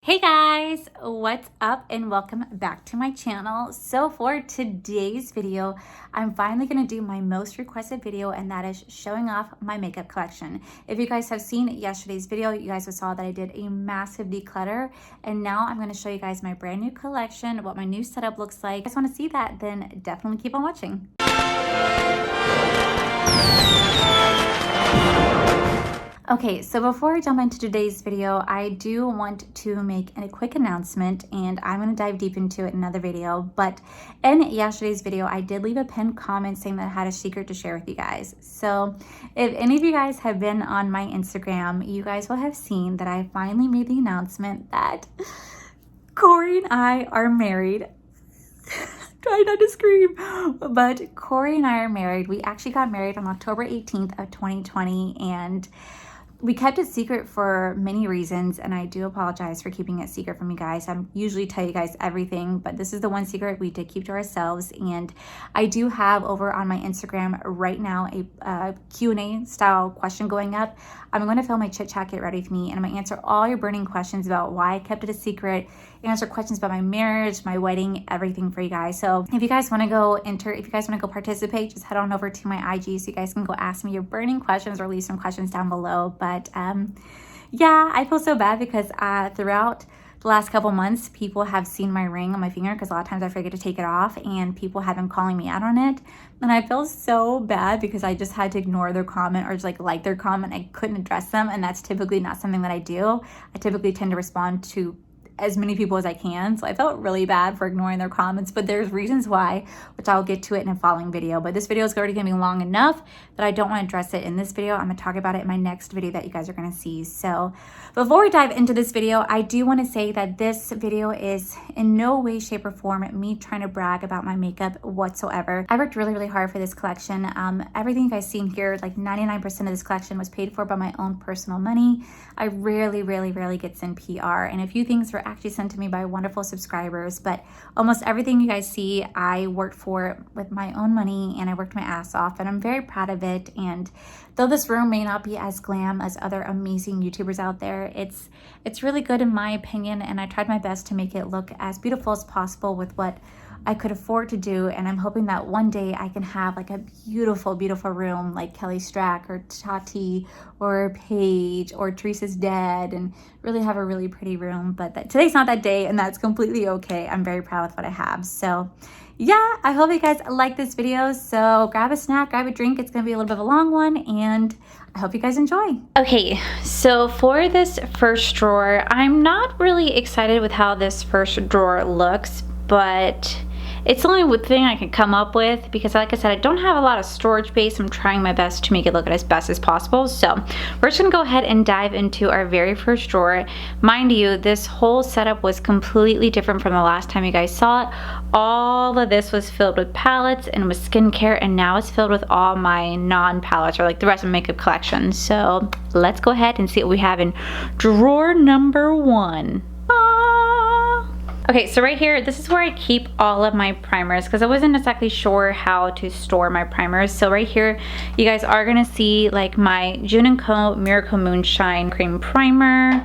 Hey guys, what's up and welcome back to my channel. So for today's video, I'm finally going to do my most requested video, and that is showing off my makeup collection. If you guys have seen yesterday's video, you guys saw that I did a massive declutter, and now I'm going to show you guys my brand new collection, what my new setup looks like. If you guys want to see that, then definitely keep on watching. Okay, so before I jump into today's video, I do want to make a quick announcement, and I'm going to dive deep into it in another video. But in yesterday's video, I did leave a pinned comment saying that I had a secret to share with you guys. So if any of you guys have been on my Instagram, you guys will have seen that I finally made the announcement that Corey and I are married. Try not to scream, but Corey and I are married. We actually got married on October 18th of 2020, and we kept it secret for many reasons, and I do apologize for keeping it secret from you guys. I usually tell you guys everything, but this is the one secret we did keep to ourselves. And I do have over on my Instagram right now a Q&A style question going up. I'm going to film my chit chat, get ready with me, and I'm going to answer all your burning questions about why I kept it a secret, answer questions about my marriage, my wedding, everything for you guys. So if you guys want to go participate, just head on over to my IG so you guys can go ask me your burning questions or leave some questions down below. But yeah, I feel so bad because throughout the last couple months, people have seen my ring on my finger because a lot of times I forget to take it off, and people have been calling me out on it. And I feel so bad because I just had to ignore their comment or just like their comment. I couldn't address them, and that's typically not something that I do. I typically tend to respond to as many people as I can. So I felt really bad for ignoring their comments, but there's reasons why, which I'll get to it in a following video. But this video is already gonna be long enough that I don't want to address it in this video. I'm gonna talk about it in my next video that you guys are gonna see. So before we dive into this video, I do want to say that this video is in no way, shape, or form me trying to brag about my makeup whatsoever. I worked really, really hard for this collection. Everything you guys seen here, like 99% of this collection was paid for by my own personal money. I rarely get sent PR, and a few things were actually sent to me by wonderful subscribers, but almost everything you guys see I worked for with my own money, and I worked my ass off, and I'm very proud of it. And though this room may not be as glam as other amazing YouTubers out there, it's really good in my opinion, and I tried my best to make it look as beautiful as possible with what I could afford to do. And I'm hoping that one day I can have like a beautiful room like Kelly Strack or Tati or Paige or Teresa's dad, and really have a really pretty room. But today's not that day, and that's completely okay. I'm very proud with what I have. So yeah, I hope you guys like this video. So grab a snack, grab a drink. It's gonna be a little bit of a long one, and I hope you guys enjoy. Okay, so for this first drawer, I'm not really excited with how this first drawer looks, but it's the only thing I can come up with because, like I said, I don't have a lot of storage space. I'm trying my best to make it look as best as possible. So we're just gonna go ahead and dive into our very first drawer. Mind you, this whole setup was completely different from the last time you guys saw it. All of this was filled with palettes and with skincare, and now it's filled with all my non-palettes, or like the rest of my makeup collection. So let's go ahead and see what we have in drawer number 1. Okay, so right here, this is where I keep all of my primers because I wasn't exactly sure how to store my primers. So right here, you guys are gonna see like my June & Co. Miracle Moonshine Cream Primer.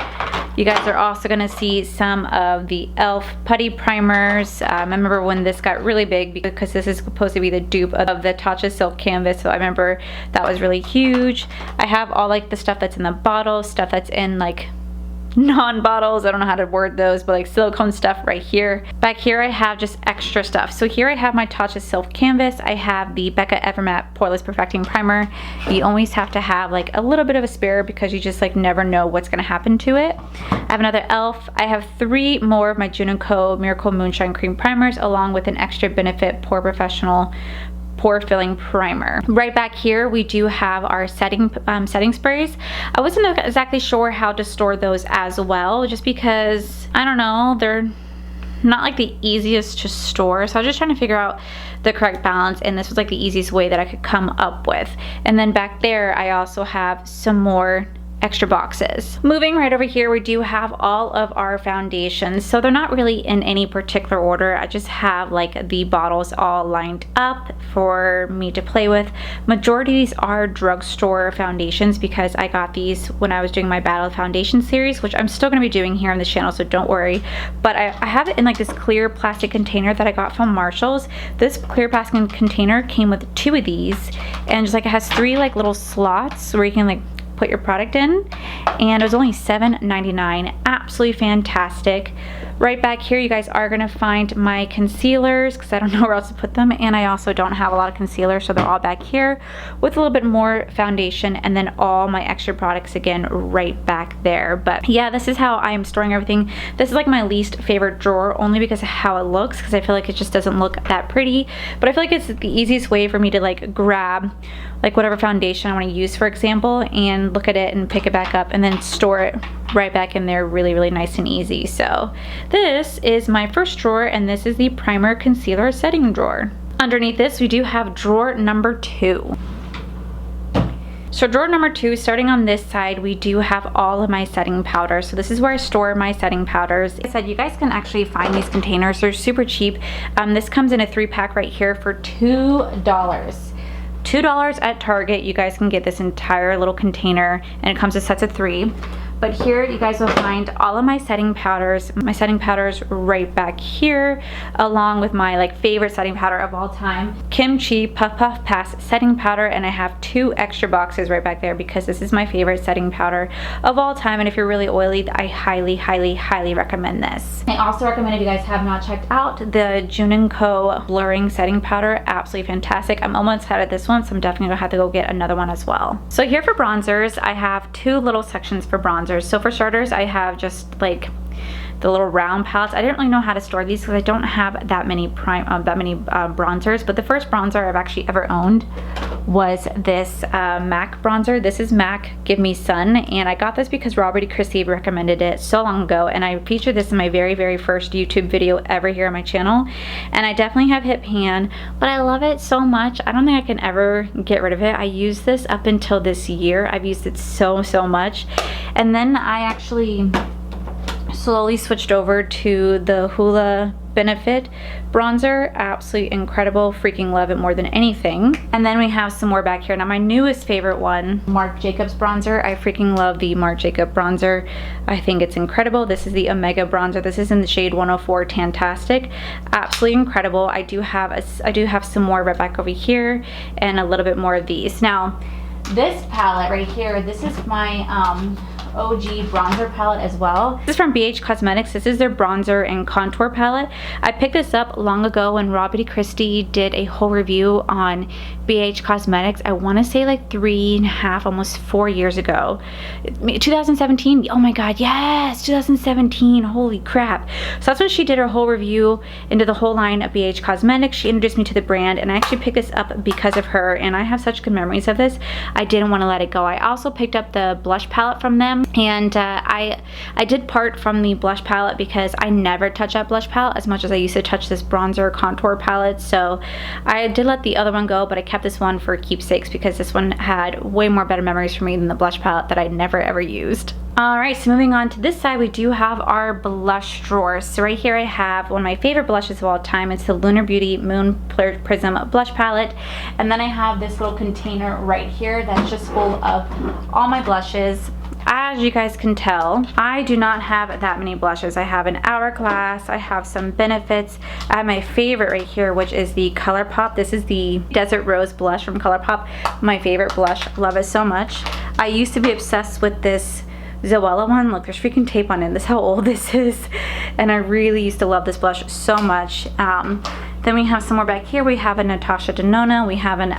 You guys are also gonna see some of the e.l.f. putty primers. I remember when this got really big because this is supposed to be the dupe of the Tatcha Silk Canvas. So I remember that was really huge. I have all like the stuff that's in the bottle, stuff that's in like non-bottles, I don't know how to word those, but like silicone stuff right here. Back here I have just extra stuff. So here I have my Tatcha Silk Canvas. I have the Becca Evermatte Poreless Perfecting Primer. You always have to have like a little bit of a spare because you just like never know what's gonna happen to it. I have another e.l.f. I have 3 more of my June & Co. Miracle Moonshine Cream Primers, along with an extra Benefit Pore Professional pore filling primer. Right back here we do have our setting sprays. I wasn't exactly sure how to store those as well, just because I don't know, they're not like the easiest to store, so I was just trying to figure out the correct balance, and this was like the easiest way that I could come up with. And then back there I also have some more extra boxes. Moving right over here, we do have all of our foundations. So they're not really in any particular order. I just have like the bottles all lined up for me to play with. Majority of these are drugstore foundations because I got these when I was doing my Battle Foundation series, which I'm still going to be doing here on the channel, so don't worry. But I have it in like this clear plastic container that I got from Marshall's. This clear plastic container came with 2 of these, and just like it has 3 like little slots where you can like put your product in, and it was only $7.99. Absolutely fantastic. Right back here, you guys are gonna find my concealers because I don't know where else to put them, and I also don't have a lot of concealer, so they're all back here with a little bit more foundation, and then all my extra products again right back there. But yeah, this is how I am storing everything. This is like my least favorite drawer, only because of how it looks, because I feel like it just doesn't look that pretty. But I feel like it's the easiest way for me to like grab like whatever foundation I want to use, for example, and look at it and pick it back up and then store it right back in there really nice and easy. So this is my first drawer, and this is the primer concealer setting drawer. Underneath this, we do have drawer number 2. So drawer number 2, starting on this side, we do have all of my setting powders. So this is where I store my setting powders. Like I said, you guys can actually find these containers. They're super cheap. This comes in a 3-pack right here for $2. $2 at Target. You guys can get this entire little container, and it comes in sets of 3. But here you guys will find all of my setting powders right back here, along with my like favorite setting powder of all time, Kimchi Puff Puff Pass setting powder. And I have 2 extra boxes right back there because this is my favorite setting powder of all time, and if you're really oily, I highly recommend this. I also recommend, if you guys have not checked out the June & Co blurring setting powder, absolutely fantastic. I'm almost out of this one, so I'm definitely gonna have to go get another one as well. So here for bronzers, I have 2 little sections for bronzers. So for starters, I have just like the little round palettes. I didn't really know how to store these because I don't have that many bronzers, but the first bronzer I've actually ever owned was this MAC bronzer. This is MAC Give Me Sun, and I got this because Robert E. Christie recommended it so long ago, and I featured this in my very first YouTube video ever here on my channel, and I definitely have hit pan, but I love it so much. I don't think I can ever get rid of it. I used this up until this year. I've used it so much, and then I actually slowly switched over to the Hoola Benefit bronzer. Absolutely incredible. Freaking love it more than anything. And then we have some more back here. Now my newest favorite one, Marc Jacobs bronzer. I freaking love the Marc Jacobs bronzer. I think it's incredible. This is the Omega bronzer. This is in the shade 104 Tantastic. Absolutely incredible. I do have some more right back over here, and a little bit more of these. Now this palette right here, this is my OG bronzer palette as well. This is from BH Cosmetics. This is their bronzer and contour palette. I picked this up long ago when Robert E. Christie did a whole review on BH Cosmetics. I want to say like 3.5, almost 4 years ago. 2017. Oh my god, yes, 2017. Holy crap. So that's when she did her whole review into the whole line of BH Cosmetics. She introduced me to the brand, and I actually picked this up because of her, and I have such good memories of this. I didn't want to let it go. I also picked up the blush palette from them, and I did part from the blush palette because I never touch that blush palette as much as I used to touch this bronzer contour palette. So I did let the other one go, but I kept this one for keepsakes because this one had way more better memories for me than the blush palette that I never ever used. Alright, so moving on to this side, we do have our blush drawer. So right here I have one of my favorite blushes of all time. It's the Lunar Beauty Moon Prism blush palette. And then I have this little container right here that's just full of all my blushes. As you guys can tell, I do not have that many blushes. I have an Hourglass, I have some Benefits. I have my favorite right here, which is the ColourPop. This is the Desert Rose blush from ColourPop. My favorite blush, love it so much. I used to be obsessed with this Zoella one. Look, there's freaking tape on it. This is how old this is. And I really used to love this blush so much. Then we have some more back here. We have a Natasha Denona. We have an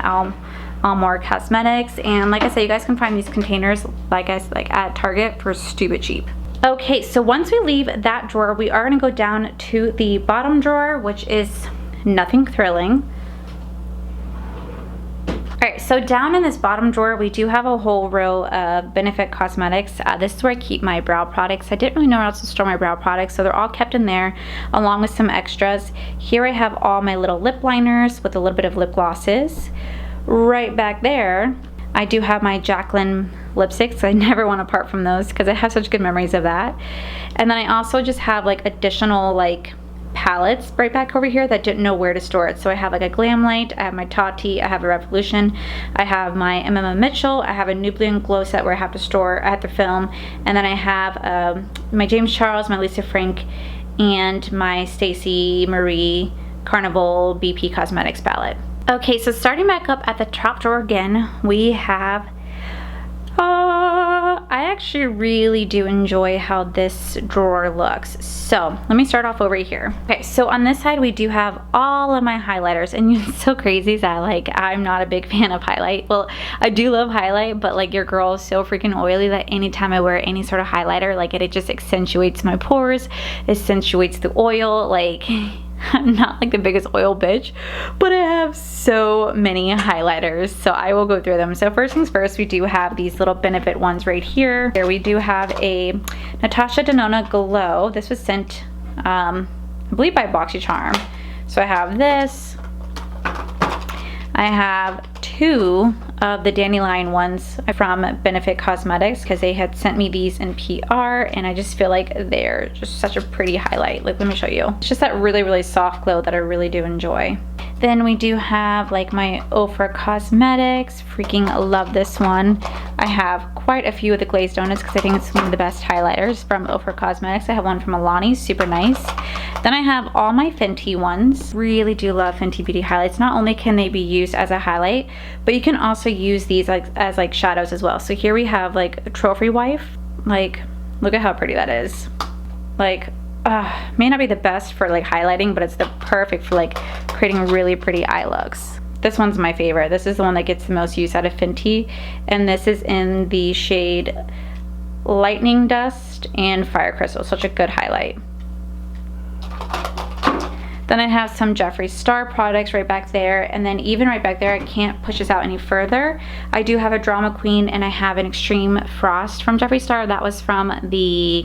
Almor Cosmetics, and like I said, you guys can find these containers like at Target for stupid cheap. Okay, so once we leave that drawer, we are going to go down to the bottom drawer, which is nothing thrilling. Alright, so down in this bottom drawer, we do have a whole row of Benefit Cosmetics. This is where I keep my brow products. I didn't really know where else to store my brow products, so they're all kept in there, along with some extras. Here I have all my little lip liners with a little bit of lip glosses. Right back there, I do have my Jaclyn lipsticks. I never want to part from those because I have such good memories of that. And then I also just have like additional like palettes right back over here that didn't know where to store it. So I have like a Glamlite, I have my Tati, I have a Revolution, I have my MMA Mitchell, I have a Nubian glow set where I have to store, I have to film, and then I have my James Charles, my Lisa Frank, and my Stacey Marie Carnival BP Cosmetics palette. Okay, so starting back up at the top drawer again, we have I actually really do enjoy how this drawer looks. So let me start off over here. Okay, so on this side we do have all of my highlighters, and it's so crazy that like I'm not a big fan of highlight. Well, I do love highlight, but like your girl is so freaking oily that anytime I wear any sort of highlighter, like it just accentuates my pores, accentuates the oil. Like I'm not like the biggest oil bitch, but I have so many highlighters, so I will go through them. So first things first, we do have these little Benefit ones right here. Here we do have a Natasha Denona Glow. This was sent, I believe by BoxyCharm. So I have this. I have two of the Dandelion ones from Benefit Cosmetics because they had sent me these in PR, and I just feel like they're just such a pretty highlight. Like, let me show you. It's just that really, really soft glow that I really do enjoy. Then we do have like my Ofra Cosmetics. Freaking love this one. I have quite a few of the glazed donuts because I think it's one of the best highlighters from Ofra Cosmetics. I have one from Alani, super nice. Then I have all my Fenty ones. Really do love Fenty Beauty highlights. Not only can they be used as a highlight, but you can also use these like as like shadows as well. So here we have like a Trophy Wife. Like, look at how pretty that is. Like, may not be the best for like highlighting, but it's the perfect for like creating really pretty eye looks. This one's my favorite. This is the one that gets the most use out of Fenty, and this is in the shade Lightning Dust and Fire Crystal. Such a good highlight. Then I have some Jeffree Star products right back there, and then even right back there, I can't push this out any further. I do have a Drama Queen, and I have an Extreme Frost from Jeffree Star. That was from the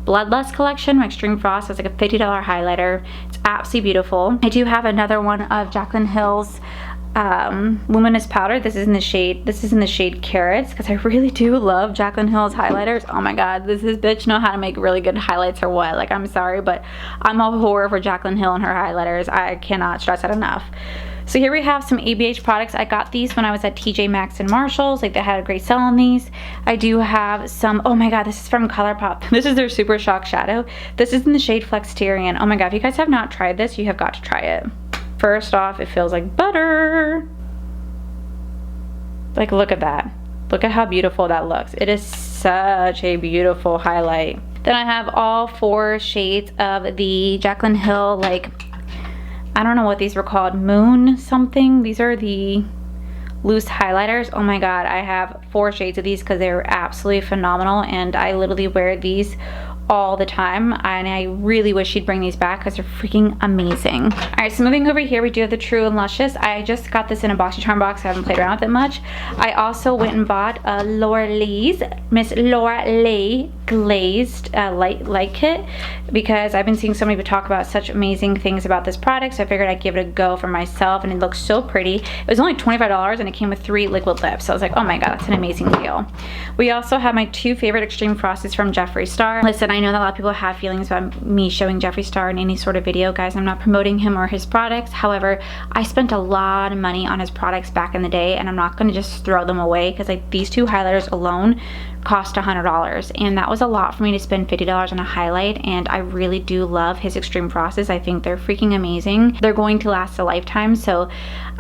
Bloodlust collection. My Extreme Frost is like a $50 highlighter. It's absolutely beautiful. I do have another one of Jaclyn Hill's luminous powder. This is in the shade Carrots, because I really do love Jaclyn Hill's highlighters. Oh my god, does this bitch know how to make really good highlights or what? Like, I'm sorry, but I'm a whore for Jaclyn Hill and her highlighters. I cannot stress that enough. So here we have some ABH products. I got these when I was at TJ Maxx and Marshalls. Like, they had a great sale on these. I do have some, oh my god, this is from ColourPop. This is their Super Shock Shadow. This is in the shade Flexterian. Oh my god, if you guys have not tried this, you have got to try it. First off, it feels like butter. Like, look at that. Look at how beautiful that looks. It is such a beautiful highlight. Then I have all 4 shades of the Jaclyn Hill, like, I don't know what these were called, Moon something. These are the loose highlighters. Oh my god, I have 4 shades of these because they're absolutely phenomenal, and I literally wear these all the time, and I really wish she'd bring these back because they're freaking amazing. All right, so moving over here, we do have the True and Luscious. I just got this in a BoxyCharm box. I haven't played around with it much. I also went and bought a Laura Lee's, Miss Laura Lee glazed light kit, because I've been seeing so many people talk about such amazing things about this product, so I figured I'd give it a go for myself, and it looks so pretty. It was only $25, and it came with 3 liquid lips, so I was like, oh my god, that's an amazing deal. We also have my 2 favorite Extreme Frosties from Jeffree Star. Listen, I know that a lot of people have feelings about me showing Jeffree Star in any sort of video. Guys, I'm not promoting him or his products. However, I spent a lot of money on his products back in the day, and I'm not going to just throw them away, because like these 2 highlighters alone cost $100, and that was a lot for me to spend $50 on a highlight. And I really do love his Extreme Frosties. I think they're freaking amazing. They're going to last a lifetime, so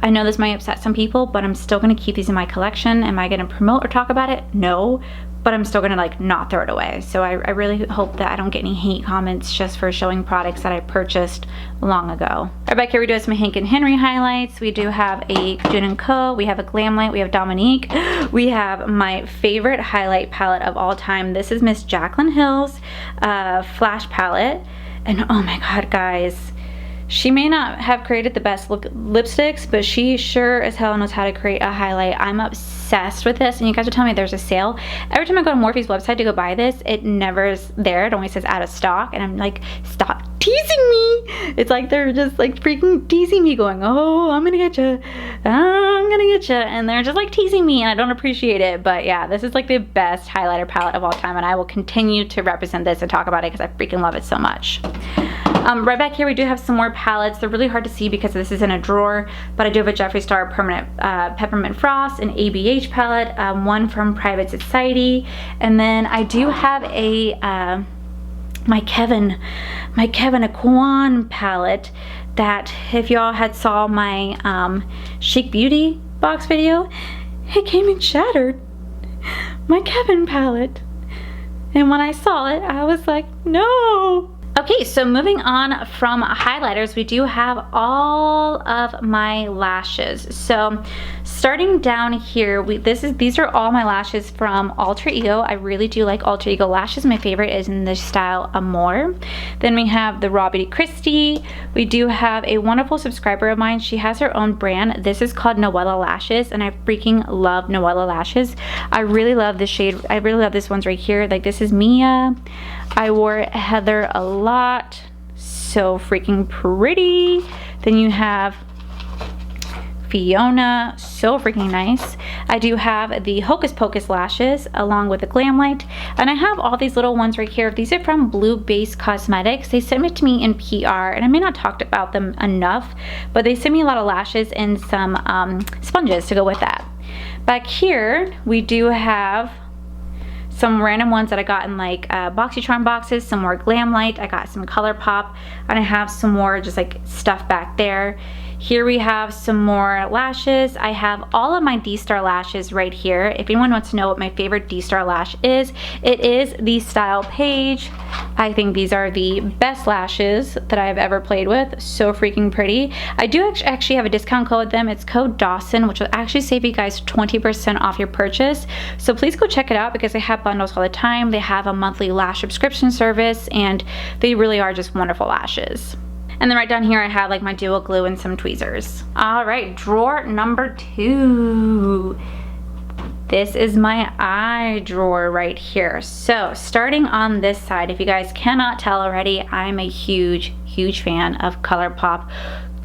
I know this might upset some people, but I'm still going to keep these in my collection. Am I going to promote or talk about it? No, but I'm still gonna like not throw it away. So I really hope that I don't get any hate comments just for showing products that I purchased long ago. Right back here we do have some Hank and Henry highlights. We do have a June & Co. We have a Glamlite. We have Dominique. We have my favorite highlight palette of all time. This is Miss Jaclyn Hill's Flash palette. And oh my god, guys. She may not have created the best lipsticks, but she sure as hell knows how to create a highlight. I'm obsessed with this, and you guys are telling me there's a sale. Every time I go to Morphe's website to go buy this, it never is there. It only says out of stock, and I'm like, stop teasing me. It's like they're just like freaking teasing me, going, oh, I'm gonna get you, I'm gonna get you, and they're just like teasing me, and I don't appreciate it. But yeah, this is like the best highlighter palette of all time, and I will continue to represent this and talk about it because I freaking love it so much. Right back here we do have some more palettes. They're really hard to see because this is in a drawer, but I do have a Jeffree Star Permanent Peppermint Frost, an ABH palette, one from Private Society, and then I do have a my Kevin Aquan palette that, if y'all had saw my Chic Beauty box video, it came in shattered. My Kevin palette. And when I saw it, I was like, no. Okay, so moving on from highlighters, we do have all of my lashes. So starting down here, these are all my lashes from Alter Ego. I really do like Alter Ego lashes. My favorite is in the style Amore. Then we have the Raw Beauty Christie. We do have a wonderful subscriber of mine. She has her own brand. This is called Noella Lashes, and I freaking love Noella Lashes. I really love this shade. I really love this ones right here. Like, this is Mia. I wore Heather a lot. So freaking pretty. Then you have Fiona, so freaking nice. I do have the Hocus Pocus lashes along with the Glamlite, and I have all these little ones right here. These are from Blue Base Cosmetics. They sent it to me in PR, and I may not talk about them enough, but they sent me a lot of lashes and some sponges to go with that. Back here we do have some random ones that I got in like BoxyCharm boxes, some more Glamlite, I got some ColourPop, and I have some more just like stuff back there. Here we have some more lashes. I have all of my D-Star lashes right here. If anyone wants to know what my favorite D-Star lash is, it is the Style Page. I think these are the best lashes that I've ever played with. So freaking pretty. I do actually have a discount code with them. It's code Dawson, which will actually save you guys 20% off your purchase. So please go check it out because they have bundles all the time. They have a monthly lash subscription service, and they really are just wonderful lashes. And then right down here I have like my dual glue and some tweezers. All right, drawer number 2. This is my eye drawer right here. So starting on this side, if you guys cannot tell already, I'm a huge fan of ColourPop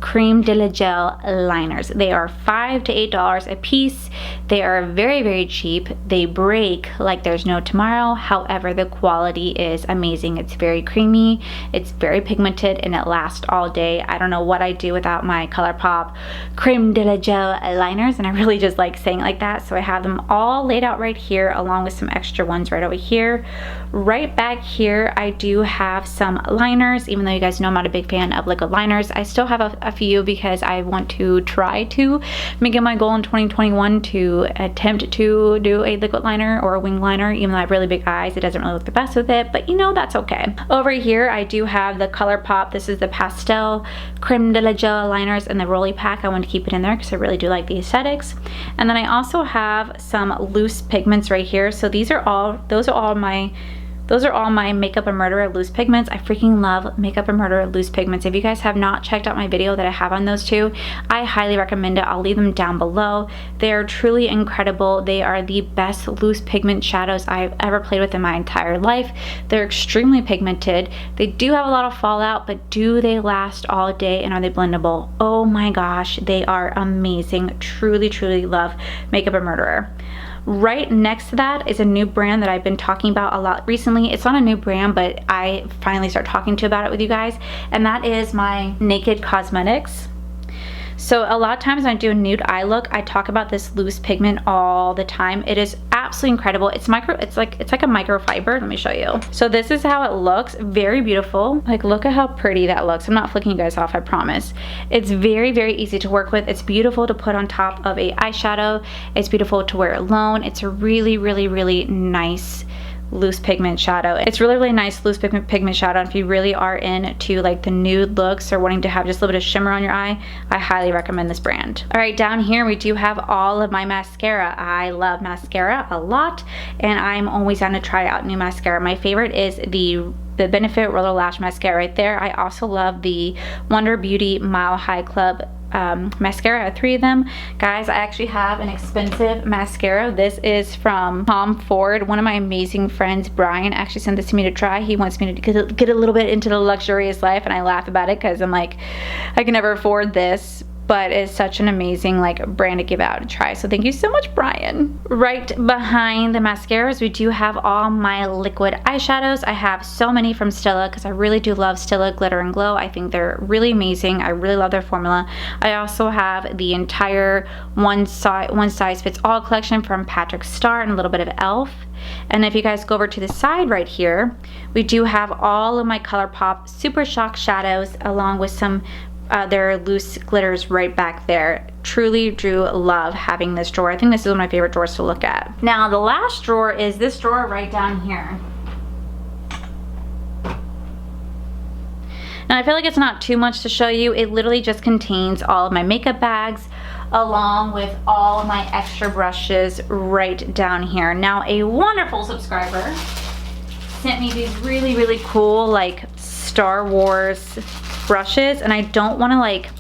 Creme de la Gel liners. They are $5 to $8 a piece. They are very cheap. They break like there's no tomorrow. However, the quality is amazing. It's very creamy, it's very pigmented, and it lasts all day. I don't know what I'd do without my ColourPop Creme de la Gel liners, and I really just like saying it like that. So I have them all laid out right here along with some extra ones right over here. Right back here I do have some liners. Even though you guys know I'm not a big fan of liquid liners, I still have a few because I want to try to make it my goal in 2021 to attempt to do a liquid liner or a wing liner. Even though I have really big eyes, it doesn't really look the best with it, but you know, that's okay. Over here I do have the ColourPop. This is the Pastel Creme de la Gel liners in the rolly pack. I want to keep it in there because I really do like the aesthetics. And then I also have some loose pigments right here. So those are all my Makeup and Murderer loose pigments. I freaking love Makeup and Murderer loose pigments. If you guys have not checked out my video that I have on those two, I highly recommend it. I'll leave them down below. They are truly incredible. They are the best loose pigment shadows I've ever played with in my entire life. They're extremely pigmented. They do have a lot of fallout, but do they last all day, and are they blendable? Oh my gosh, they are amazing. Truly love Makeup and Murderer. Right next to that is a new brand that I've been talking about a lot recently. It's not a new brand, but I finally start talking about it with you guys, and that is my Naked Cosmetics. So a lot of times when I do a nude eye look, I talk about this loose pigment all the time. It is absolutely incredible. It's like a microfiber. Let me show you. So this is how it looks. Very beautiful. Like, look at how pretty that looks. I'm not flicking you guys off, I promise. It's very easy to work with. It's beautiful to put on top of a eyeshadow. It's beautiful to wear alone. It's a really nice loose pigment shadow. It's really nice loose pigment shadow. If you really are into like the nude looks or wanting to have just a little bit of shimmer on your eye, I highly recommend this brand. All right, down here we do have all of my mascara. I love mascara a lot, and I'm always down to try out new mascara. My favorite is the the Benefit Roller Lash Mascara right there. I also love the Wonder Beauty Mile High Club mascara. I have 3 of them. Guys, I actually have an expensive mascara. This is from Tom Ford. One of my amazing friends, Brian, actually sent this to me to try. He wants me to get a little bit into the luxurious life, and I laugh about it because I'm like, I can never afford this, but it's such an amazing like brand to give out and try. So thank you so much, Brian. Right behind the mascaras, we do have all my liquid eyeshadows. I have so many from Stila because I really do love Stila Glitter and Glow. I think they're really amazing. I really love their formula. I also have the entire one size fits all collection from Patrick Star and a little bit of e.l.f. And if you guys go over to the side right here, we do have all of my ColourPop Super Shock shadows along with some their loose glitters right back there. Truly do love having this drawer. I think this is one of my favorite drawers to look at. Now the last drawer is this drawer right down here. Now I feel like it's not too much to show you. It literally just contains all of my makeup bags along with all of my extra brushes right down here. Now a wonderful subscriber sent me these really cool like Star Wars brushes, and I don't want to like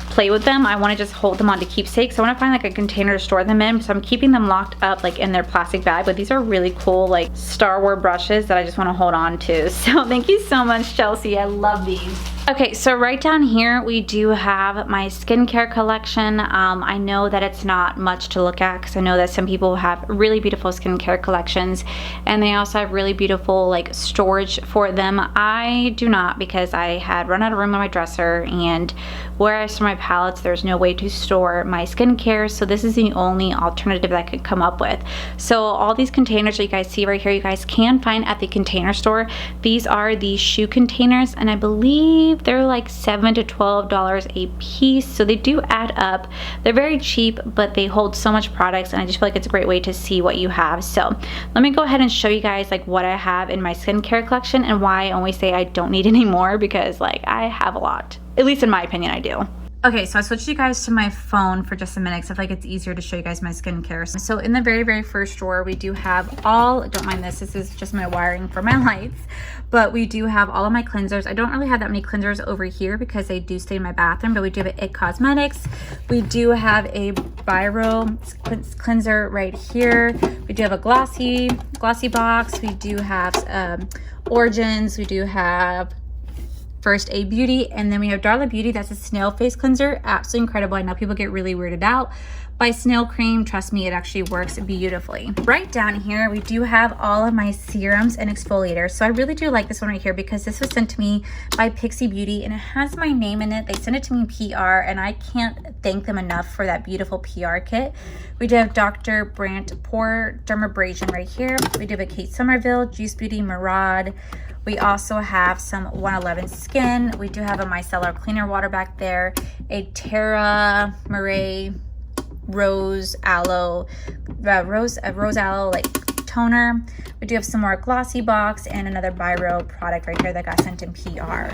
play with them. I want to just hold them on to keepsakes. So I want to find like a container to store them in, so I'm keeping them locked up like in their plastic bag. But these are really cool like Star Wars brushes that I just want to hold on to. So thank you so much, Chelsea. I love these. Okay, so right down here we do have my skincare collection. I know that it's not much to look at because I know that some people have really beautiful skincare collections, and they also have really beautiful like storage for them. I do not, because I had run out of room on my dresser, and where I store my palettes, there's no way to store my skincare, so this is the only alternative that I could come up with. So all these containers that you guys see right here, you guys can find at the Container Store. These are the shoe containers, and I believe they're like $7 to $12 a piece, so they do add up. They're very cheap, but they hold so much products, and I just feel like it's a great way to see what you have. So let me go ahead and show you guys like what I have in my skincare collection and why I always say I don't need any more, because like I have a lot. At least in my opinion, I do. Okay, so I switched you guys to my phone for just a minute because I feel like it's easier to show you guys my skincare. So in the very first drawer, we do have all, don't mind this is just my wiring for my lights, but we do have all of my cleansers. I don't really have that many cleansers over here because they do stay in my bathroom, but we do have an IT Cosmetics. We do have a Biro cleanser right here. We do have a glossy box. We do have Origins. We do have First Aid Beauty, and then we have Darla Beauty. That's a snail face cleanser. Absolutely incredible. I know people get really weirded out by snail cream. Trust me, it actually works beautifully. Right down here, we do have all of my serums and exfoliators. So I really do like this one right here because this was sent to me by Pixie Beauty, and it has my name in it. They sent it to me PR, and I can't thank them enough for that beautiful PR kit. We do have Dr. Brandt Pore Dermabrasion right here. We do have a Kate Somerville, Juice Beauty, Murad. We also have some 111 Skin. We do have a micellar cleaner water back there, a Terra Murray Rose Aloe like toner. We do have some more Glossy Box and another Biro product right here that got sent in PR.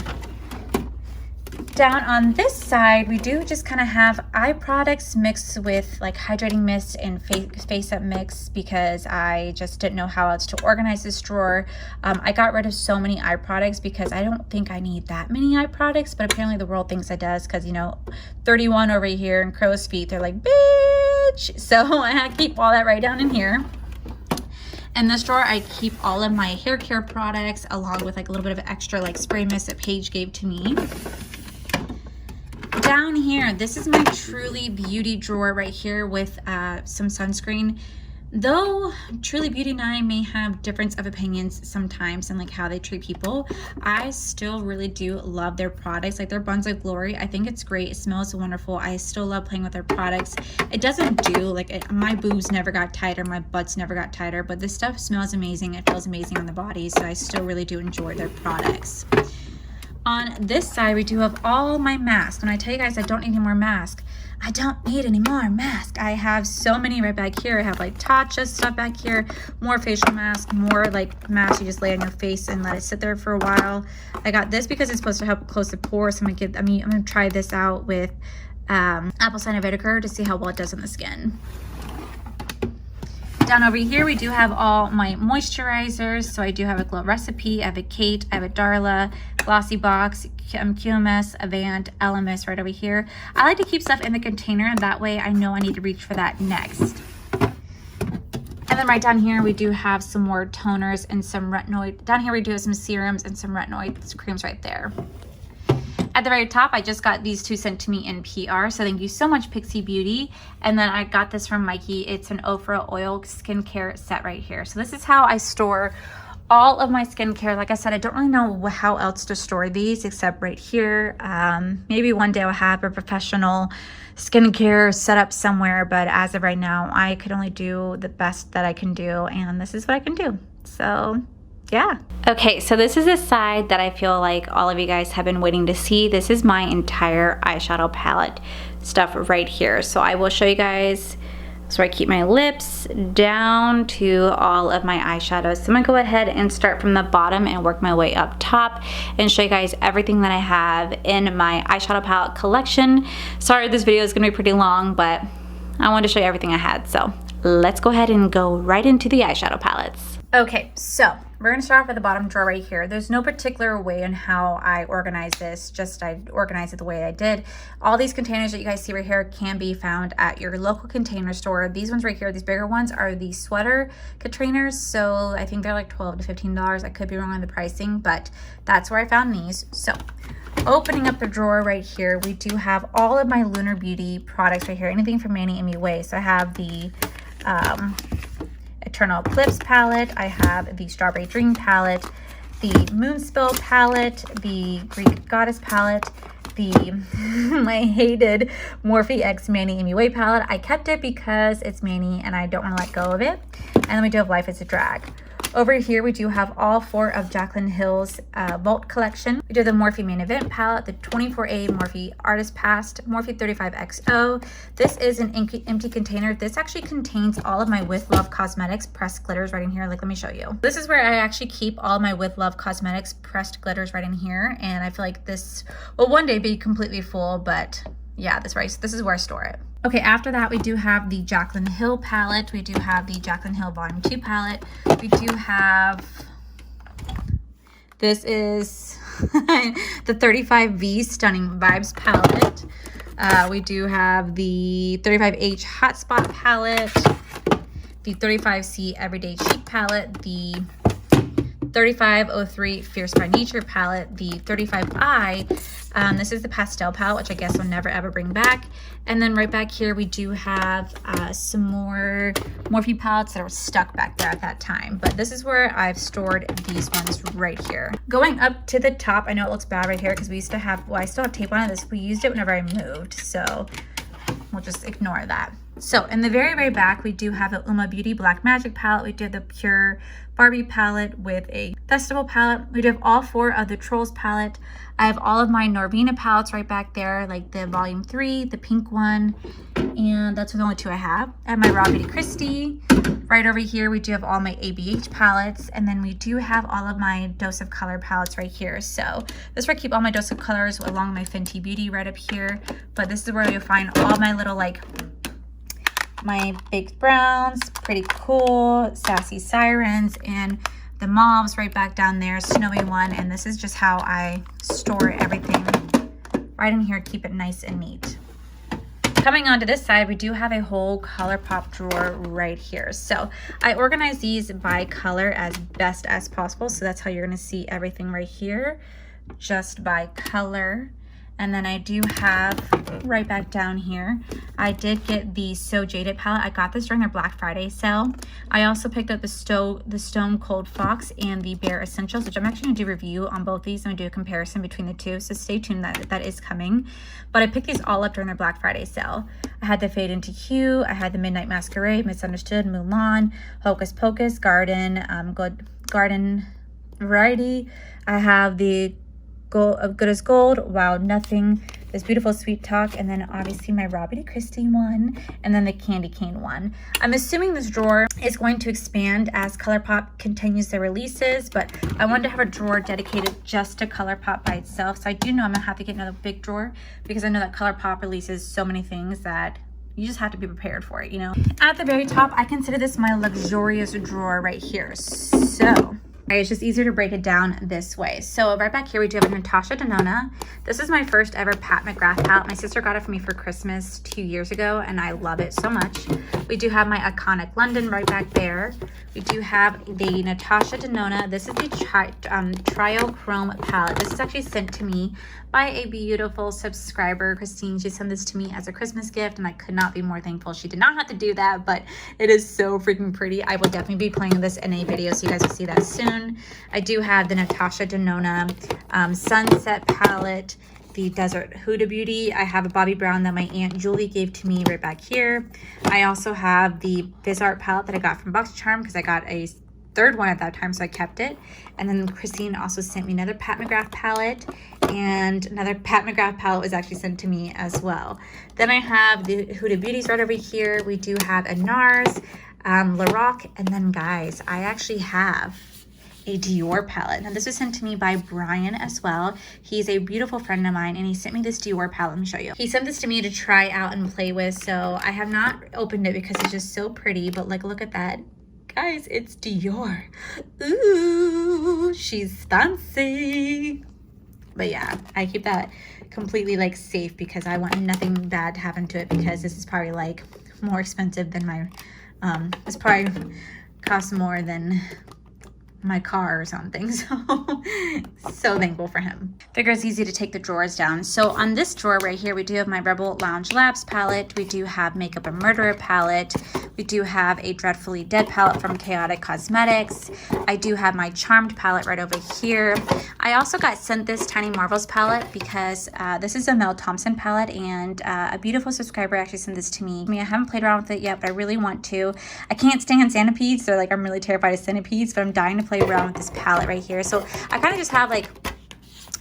Down on this side, we do just kind of have eye products mixed with like hydrating mist and face up mix because I just didn't know how else to organize this drawer. I got rid of so many eye products because I don't think I need that many eye products, but apparently the world thinks it does because, you know, 31 over here and crow's feet, they're like, bitch. So I keep all that right down in here. In this drawer, I keep all of my hair care products along with like a little bit of extra like spray mist that Paige gave to me. Down here, this is my Truly Beauty drawer right here with some sunscreen. Though Truly Beauty and I may have difference of opinions sometimes and like how they treat people, I still really do love their products. Like their Buns of Glory, I think it's great. It smells wonderful. I still love playing with their products. It doesn't do like my boobs never got tighter, my butts never got tighter, but this stuff smells amazing. It feels amazing on the body, so I still really do enjoy their products. On this side, we do have all my masks. When I tell you guys I don't need any more masks, I don't need any more masks. I have so many right back here. I have like Tatcha stuff back here, more facial masks, more like masks you just lay on your face and let it sit there for a while. I got this because it's supposed to help close the pores. So I'm gonna try this out with apple cider vinegar to see how well it does on the skin. Down over here, we do have all my moisturizers. So I do have a Glow Recipe, I have a Kate, I have a Darla, Glossy Box, QMS, Avant, Elemis right over here. I like to keep stuff in the container, and that way I know I need to reach for that next. And then right down here, we do have some more toners and some retinoid. Down here, we do have some serums and some retinoid creams right there. At the very top, I just got these two sent to me in PR, so thank you so much, Pixie Beauty. And then I got this from Mikey. It's an Ofra oil skincare set right here. So this is how I store all of my skincare. Like I said, I don't really know how else to store these except right here. Maybe one day I'll have a professional skincare setup somewhere, but as of right now, I could only do the best that I can do, and this is what I can do. So yeah. Okay, so this is a side that I feel like all of you guys have been waiting to see. This is my entire eyeshadow palette stuff right here. So I will show you guys. So I keep my lips down to all of my eyeshadows. So I'm gonna go ahead and start from the bottom and work my way up top and show you guys everything that I have in my eyeshadow palette collection. Sorry, this video is gonna be pretty long, but I wanted to show you everything I had. So let's go ahead and go right into the eyeshadow palettes. Okay, so we're gonna start off at the bottom drawer right here. There's no particular way in how I organize this, just I organize it the way I did. All these containers that you guys see right here can be found at your local container store. These ones right here, these bigger ones, are the sweater containers. So I think they're like $12 to $15. I could be wrong on the pricing, but that's where I found these. So opening up the drawer right here, we do have all of my Lunar Beauty products right here. Anything from Manny and MeWay. So I have the Eternal Eclipse palette, I have the Strawberry Dream palette, the Moonspill palette, the Greek Goddess palette, the my hated Morphe X Manny MeWay palette. I kept it because it's Manny and I don't want to let go of it. And then we do have Life is a Drag. Over here, we do have all 4 of Jaclyn Hill's Vault collection. We do the Morphe Main Event palette, the 24A Morphe Artist Past, Morphe 35XO. This is an empty container. This actually contains all of my With Love Cosmetics pressed glitters right in here. Like, let me show you. This is where I actually keep all my With Love Cosmetics pressed glitters right in here. And I feel like this will one day be completely full, but yeah, this is where I store it. Okay, after that, we do have the Jaclyn Hill palette. We do have the Jaclyn Hill Volume 2 palette. We do have, this is the 35V Stunning Vibes palette. We do have the 35H Hotspot palette, the 35C Everyday Chic palette, the 3503 Fierce by Nature palette, the 35I, this is the pastel palette, which I guess I'll never ever bring back. And then right back here, we do have some more Morphe palettes that were stuck back there at that time. But this is where I've stored these ones right here. Going up to the top, I know it looks bad right here because we used to have, well, I still have tape on this. We used it whenever I moved, so we'll just ignore that. So in the very, very back, we do have the Uma Beauty Black Magic palette. We do have the Pure Barbie palette with a Festival palette. We do have all 4 of the Trolls palette. I have all of my Norvina palettes right back there, like the Volume 3, the pink one, and that's the only 2 I have. I have my Raw Beauty Christie. Right over here, we do have all my ABH palettes, and then we do have all of my Dose of Color palettes right here. So this is where I keep all my Dose of Colors along my Fenty Beauty right up here. But this is where you'll find all my little, like, my Baked Browns, Pretty Cool, Sassy Sirens, and the Mauves right back down there, Snowy One. And this is just how I store everything right in here, keep it nice and neat. Coming onto this side, we do have a whole ColourPop drawer right here. So I organize these by color as best as possible. So that's how you're gonna see everything right here, just by color. And then I do have right back down here, I did get the So Jaded palette. I got this during their Black Friday sale. I also picked up the Stone Cold Fox and the Bare Essentials, which I'm actually gonna do a review on both these. I'm gonna do a comparison between the two, so stay tuned, that is coming. But I picked these all up during their Black Friday sale. I had the Fade Into Hue, I had the Midnight Masquerade, Misunderstood, Mulan, Hocus Pocus, Garden Variety. I have the Good as Gold, Wow Nothing, this beautiful Sweet Talk, and then obviously my Raw Beauty Christie one, and then the Candy Cane one. I'm assuming this drawer is going to expand as ColourPop continues their releases, but I wanted to have a drawer dedicated just to ColourPop by itself. So I do know I'm gonna have to get another big drawer because I know that ColourPop releases so many things that you just have to be prepared for it, you know. At the very top, I consider this my luxurious drawer right here. So it's just easier to break it down this way. So right back here, we do have a Natasha Denona. This is my first ever Pat McGrath palette. My sister got it for me for Christmas 2 years ago, and I love it so much. We do have my Iconic London right back there. We do have the Natasha Denona. This is the Trio Chrome palette. This is actually sent to me by a beautiful subscriber, Christine. She sent this to me as a Christmas gift, and I could not be more thankful. She did not have to do that, but it is so freaking pretty. I will definitely be playing this in a video, so you guys will see that soon. I do have the Natasha Denona Sunset palette, the Desert Huda Beauty. I have a Bobbi Brown that my Aunt Julie gave to me right back here. I also have the Bizart palette that I got from BoxyCharm because I got a third one at that time, so I kept it. And then Christine also sent me another Pat McGrath palette, and another Pat McGrath palette was actually sent to me as well. Then I have the Huda Beauties right over here. We do have a NARS, Lorac, and then guys, I actually have a Dior palette. Now this was sent to me by Brian as well. He's a beautiful friend of mine, and he sent me this Dior palette. Let me show you. He sent this to me to try out and play with, so I have not opened it because it's just so pretty, but like, look at that. Guys, it's Dior. Ooh, she's fancy. But yeah, I keep that completely like safe because I want nothing bad to happen to it, because this is probably like more expensive than my, this probably costs more than my car or something. So thankful for him. Figure it's easy to take the drawers down. So on this drawer right here, we do have my Rebel Lounge Labs palette. We do have Makeup and Murderer palette. We do have a Dreadfully Dead palette from Chaotic Cosmetics. I do have my Charmed palette right over here. I also got sent this Tiny Marvels palette because this is a Mel Thompson palette, and a beautiful subscriber actually sent this to me. I haven't played around with it yet, but I really want to. I can't stand centipedes, so like I'm really terrified of centipedes, but I'm dying to play around with this palette right here. So I kind of just have like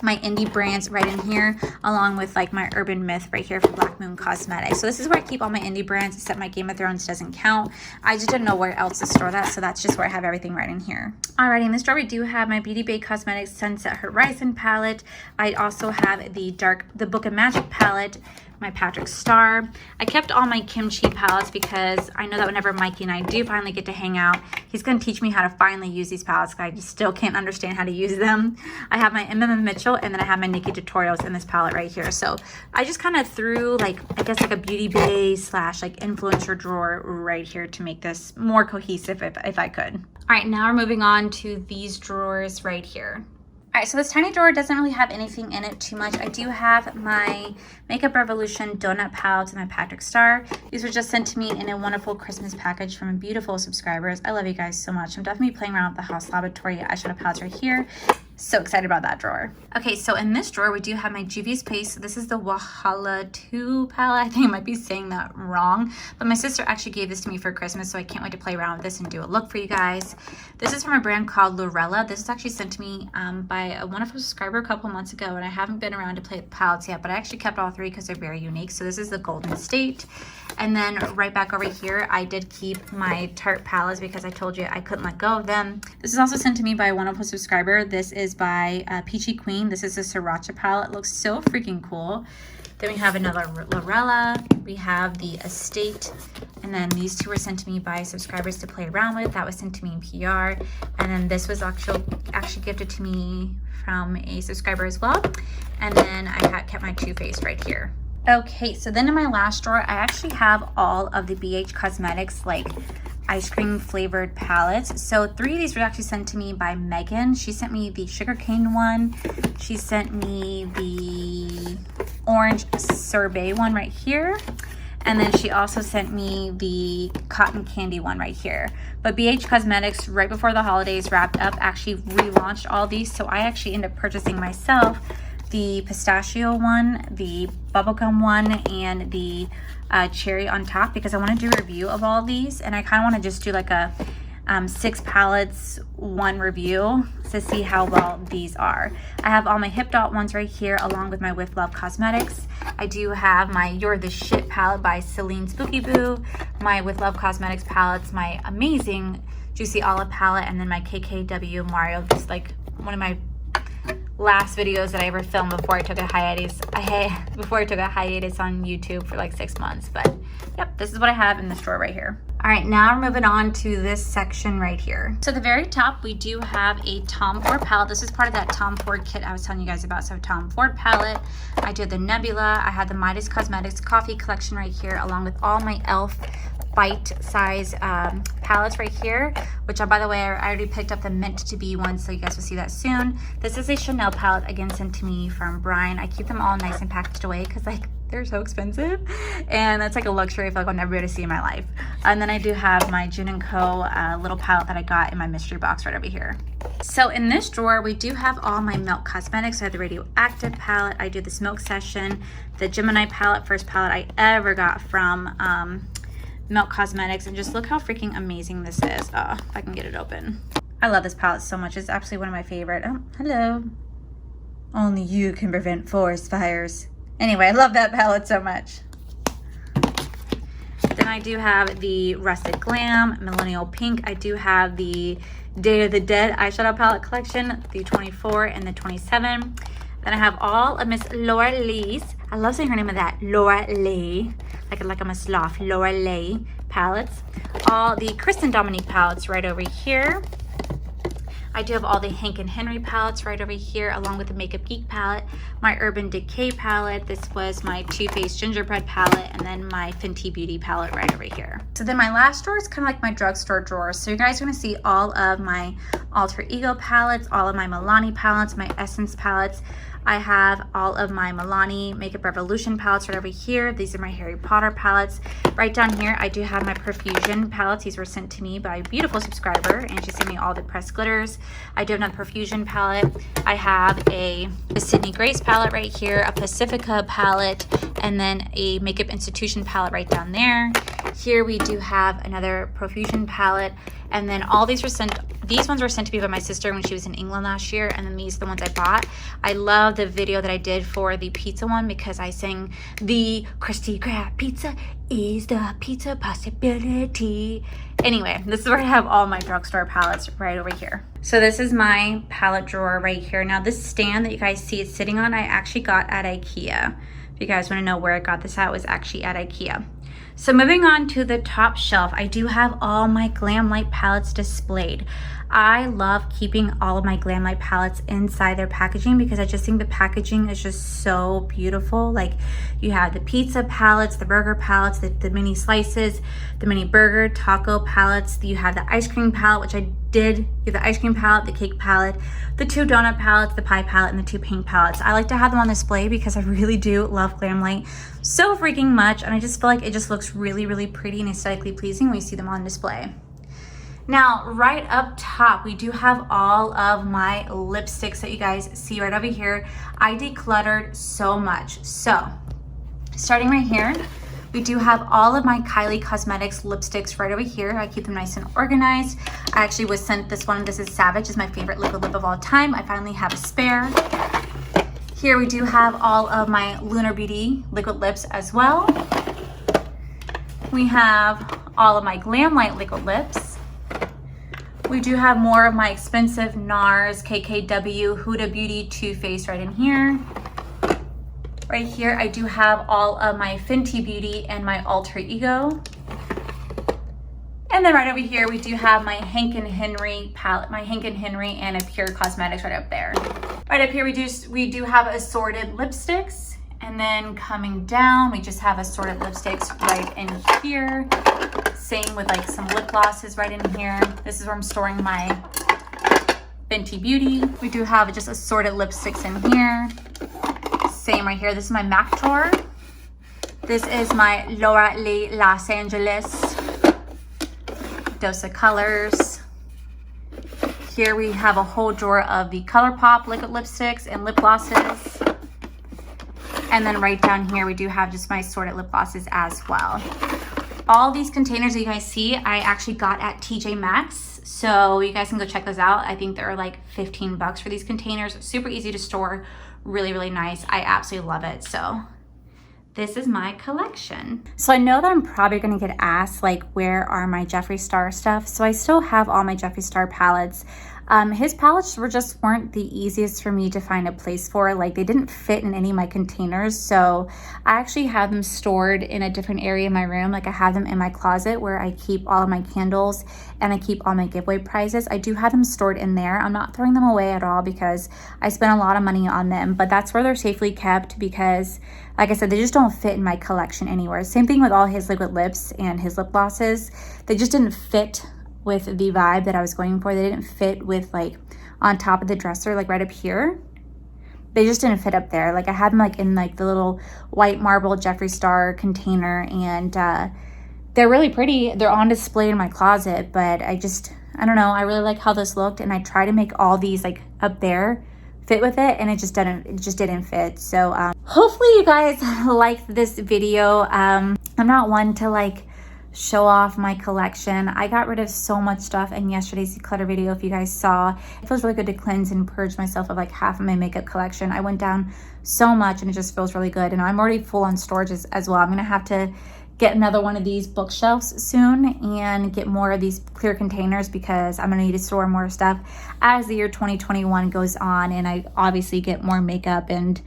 my indie brands right in here, along with like my Urban Myth right here for Black Moon Cosmetics. So this is where I keep all my indie brands, except my Game of Thrones doesn't count. I just didn't know where else to store that, so that's just where I have everything right in here. Alrighty, in this drawer we do have my Beauty Bay Cosmetics Sunset Horizon palette. I also have the Book of Magic palette, my Patrick Star. I kept all my kimchi palettes because I know that whenever Mikey and I do finally get to hang out, he's going to teach me how to finally use these palettes because I just still can't understand how to use them. I have my M&M Mitchell, and then I have my Nikki Tutorials in this palette right here. So I just kind of threw like, I guess like a Beauty Bay slash like influencer drawer right here to make this more cohesive if I could. All right, now we're moving on to these drawers right here. All right, so this tiny drawer doesn't really have anything in it too much. I do have my Makeup Revolution Donut Palettes and my Patrick Star. These were just sent to me in a wonderful Christmas package from beautiful subscribers. I love you guys so much. I'm definitely playing around with the House Laboratory eyeshadow palettes right here. So excited about that drawer. Okay, so in this drawer, we do have my Juvia's Paste. This is the Wahala 2 palette. I think I might be saying that wrong, but my sister actually gave this to me for Christmas, so I can't wait to play around with this and do a look for you guys. This is from a brand called Lorella. This is actually sent to me by a wonderful subscriber a couple months ago, and I haven't been around to play with the palettes yet, but I actually kept all three because they're very unique. So this is the Golden State. And then right back over here, I did keep my Tarte palettes because I told you I couldn't let go of them. This is also sent to me by a wonderful subscriber. This is by Peachy Queen. This is a Sriracha palette. It looks so freaking cool. Then we have another Lorella. We have the Estate. And then these two were sent to me by subscribers to play around with. That was sent to me in PR. And then this was actually gifted to me from a subscriber as well. And then I kept my Too Faced right here. Okay, so then in my last drawer, I actually have all of the BH Cosmetics like ice cream flavored palettes. So 3 of these were actually sent to me by Megan. She sent me the sugarcane one. She sent me the orange sorbet one right here. And then she also sent me the cotton candy one right here. But BH Cosmetics, right before the holidays wrapped up, actually relaunched all these. So I actually ended up purchasing myself the pistachio one, the bubblegum one, and the cherry on top because I want to do a review of all of these, and I kind of want to just do like a 6 palettes, 1 review to see how well these are. I have all my Hip Dot ones right here along with my With Love Cosmetics. I do have my You're the Shit palette by Celine Spooky Boo, my With Love Cosmetics palettes, my amazing Juicy Olive palette, and then my KKW Mario, just like one of my last videos that I ever filmed before I took a hiatus. Before I took a hiatus on YouTube for like 6 months. But yep, this is what I have in this drawer right here. All right, now we're moving on to this section right here. So at the very top, we do have a Tom Ford palette. This is part of that Tom Ford kit I was telling you guys about. So Tom Ford palette. I did the Nebula. I had the Midas Cosmetics coffee collection right here, along with all my e.l.f. bite size palettes right here, which by the way, I already picked up the meant to be one, so you guys will see that soon. This is a Chanel palette, again sent to me from Brian. I keep them all nice and packaged away because like they're so expensive, and that's like a luxury I feel like I'll never be able to see in my life. And then I do have my June & Co. Little palette that I got in my mystery box right over here. So in this drawer, we do have all my Milk Cosmetics. I have the Radioactive palette. I do this Milk Session, the Gemini palette, first palette I ever got from Milk Cosmetics, and just look how freaking amazing this is. Oh, if I can get it open. I love this palette so much. It's absolutely one of my favorite. Oh, hello. Only you can prevent forest fires. Anyway, I love that palette so much. Then I do have the Rusted Glam, Millennial Pink. I do have the Day of the Dead eyeshadow palette collection, the 24 and the 27. Then I have all of Miss Laura Lee's, I love saying her name of that, Laura Lee, like I'm a sloth, Laura Lee palettes. All the Kristen Dominique palettes right over here. I do have all the Hank and Henry palettes right over here, along with the Makeup Geek palette, my Urban Decay palette. This was my Too Faced Gingerbread palette, and then my Fenty Beauty palette right over here. So then my last drawer is kind of like my drugstore drawer. So you guys are going to see all of my Alter Ego palettes, all of my Milani palettes, my Essence palettes. I have all of my Milani Makeup Revolution palettes right over here. These are my Harry Potter palettes. Right down here, I do have my Profusion palettes. These were sent to me by a beautiful subscriber, and she sent me all the pressed glitters. I do have another Profusion palette. I have a Sydney Grace palette right here, a Pacifica palette, and then a Makeup Institution palette right down there. Here we do have another Profusion palette, and then all these were sent. These ones were sent to me by my sister when she was in England last year, and then these are the ones I bought. I love the video that I did for the pizza one because I sang the Krusty Krab pizza is the pizza possibility. Anyway, this is where I have all my drugstore palettes right over here. So this is my palette drawer right here. Now this stand that you guys see it sitting on, I actually got at IKEA. If you guys want to know where I got this at, it was actually at IKEA. So moving on to the top shelf, I do have all my Glamlite palettes displayed. I love keeping all of my Glamlite palettes inside their packaging because I just think the packaging is just so beautiful. Like you have the pizza palettes, the burger palettes, the mini slices, the mini burger, taco palettes. You have the ice cream palette, which I did. You have the ice cream palette, the cake palette, the 2 donut palettes, the pie palette, and the 2 pink palettes. I like to have them on display because I really do love Glamlite so freaking much, and I just feel like it just looks really, really pretty and aesthetically pleasing when you see them on display. Now, right up top, we do have all of my lipsticks that you guys see right over here. I decluttered so much. So, starting right here, we do have all of my Kylie Cosmetics lipsticks right over here. I keep them nice and organized. I actually was sent this one. This is Savage. It's my favorite liquid lip of all time. I finally have a spare. Here we do have all of my Lunar Beauty liquid lips as well. We have all of my Glamlite liquid lips. We do have more of my expensive NARS, KKW, Huda Beauty, Too Faced right in here. Right here, I do have all of my Fenty Beauty and my Alter Ego. And then right over here, we do have my Hank and Henry palette, my Hank and Henry and a Pure Cosmetics right up there. Right up here, we do have assorted lipsticks. And then coming down, we just have assorted lipsticks right in here. Same with like some lip glosses right in here. This is where I'm storing my Fenty Beauty. We do have just assorted lipsticks in here. Same right here. This is my MAC drawer. This is my Laura Lee Los Angeles Dose of Colors. Here we have a whole drawer of the ColourPop liquid lipsticks and lip glosses. And then right down here, we do have just my assorted lip glosses as well. All these containers that you guys see, I actually got at TJ Maxx. So you guys can go check those out. I think they're like 15 bucks for these containers. Super easy to store, really, really nice. I absolutely love it. So this is my collection. So I know that I'm probably gonna get asked like, where are my Jeffree Star stuff? So I still have all my Jeffree Star palettes. His palettes weren't the easiest for me to find a place for. Like, they didn't fit in any of my containers, so I actually have them stored in a different area in my room. Like, I have them in my closet where I keep all of my candles and I keep all my giveaway prizes. I do have them stored in there. I'm not throwing them away at all because I spent a lot of money on them, but that's where they're safely kept because, like I said, they just don't fit in my collection anywhere. Same thing with all his liquid lips and his lip glosses. They just didn't fit with the vibe that I was going for. They didn't fit with, like, on top of the dresser, like right up here. They just didn't fit up there. Like, I had them like in like the little white marble Jeffree Star container, and they're really pretty. They're on display in my closet, but I don't know. I really like how this looked, and I try to make all these like up there fit with it, and it just didn't fit. So hopefully you guys liked this video. I'm not one to like show off my collection. I got rid of so much stuff in yesterday's declutter video. If you guys saw, it feels really good to cleanse and purge myself of like half of my makeup collection. I went down so much and it just feels really good, and I'm already full on storage as well. I'm gonna have to get another one of these bookshelves soon and get more of these clear containers because I'm gonna need to store more stuff as the year 2021 goes on, and I obviously get more makeup. And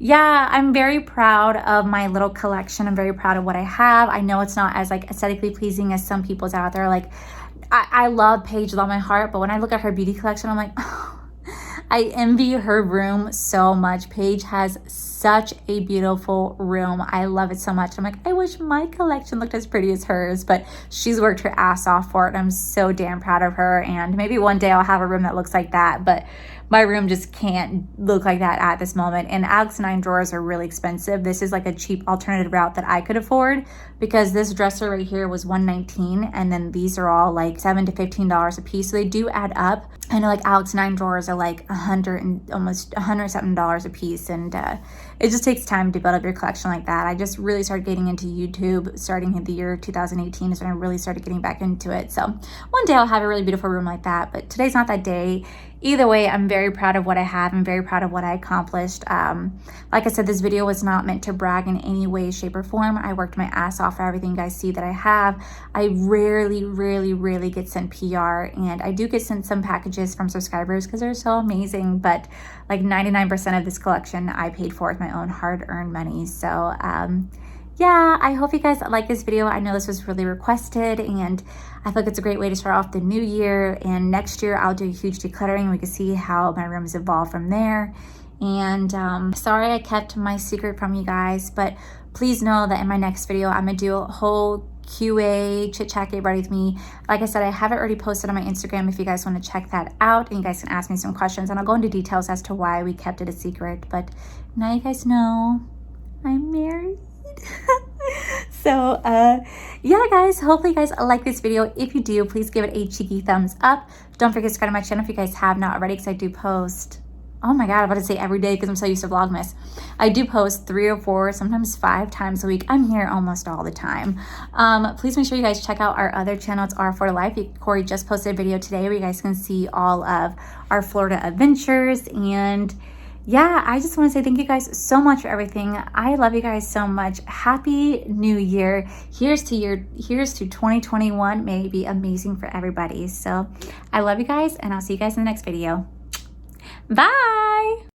yeah, I'm very proud of my little collection. I'm very proud of what I have. I know it's not as like aesthetically pleasing as some people's out there. Like, I love Paige with all my heart, but when I look at her beauty collection, I'm like, oh, I envy her room so much. Paige has such a beautiful room. I love it so much. I'm like, I wish my collection looked as pretty as hers, but she's worked her ass off for it. I'm so damn proud of her, and maybe one day I'll have a room that looks like that, but my room just can't look like that at this moment. And Alex 9 drawers are really expensive. This is like a cheap alternative route that I could afford because this dresser right here was $119, and then these are all like $7 to $15 a piece. So they do add up. I know like Alex 9 drawers are like almost $107 a piece, and it just takes time to build up your collection like that. I just really started getting into YouTube starting in the year 2018 is when I really started getting back into it. So one day I'll have a really beautiful room like that, but today's not that day. Either way, I'm very proud of what I have. I'm very proud of what I accomplished. Like I said, this video was not meant to brag in any way, shape, or form. I worked my ass off for everything you guys see that I have. I rarely get sent PR, and I do get sent some packages from subscribers because they're so amazing, but like 99% of this collection I paid for with my own hard-earned money. So yeah, I hope you guys like this video. I know this was really requested, and I feel like it's a great way to start off the new year. And next year I'll do a huge decluttering, and we can see how my room has evolved from there. And sorry I kept my secret from you guys, but please know that in my next video I'm gonna do a whole QA chit chat, get ready with me. Like I said, I have it already posted on my Instagram if you guys want to check that out, and you guys can ask me some questions, and I'll go into details as to why we kept it a secret. But now you guys know I'm married. So yeah guys, hopefully you guys like this video. If you do, please give it a cheeky thumbs up. Don't forget to subscribe to my channel if you guys have not already, because I do post, oh my god, I'm about to say every day because I'm so used to Vlogmas. I do post 3 or 4, sometimes 5 times a week. I'm here almost all the time. Please make sure you guys check out our other channel. It's R for Life. Corey just posted a video today where you guys can see all of our Florida adventures. And yeah, I just want to say thank you guys so much for everything. I love you guys so much. Happy New Year. Here's to 2021. May it be amazing for everybody. So I love you guys, and I'll see you guys in the next video. Bye.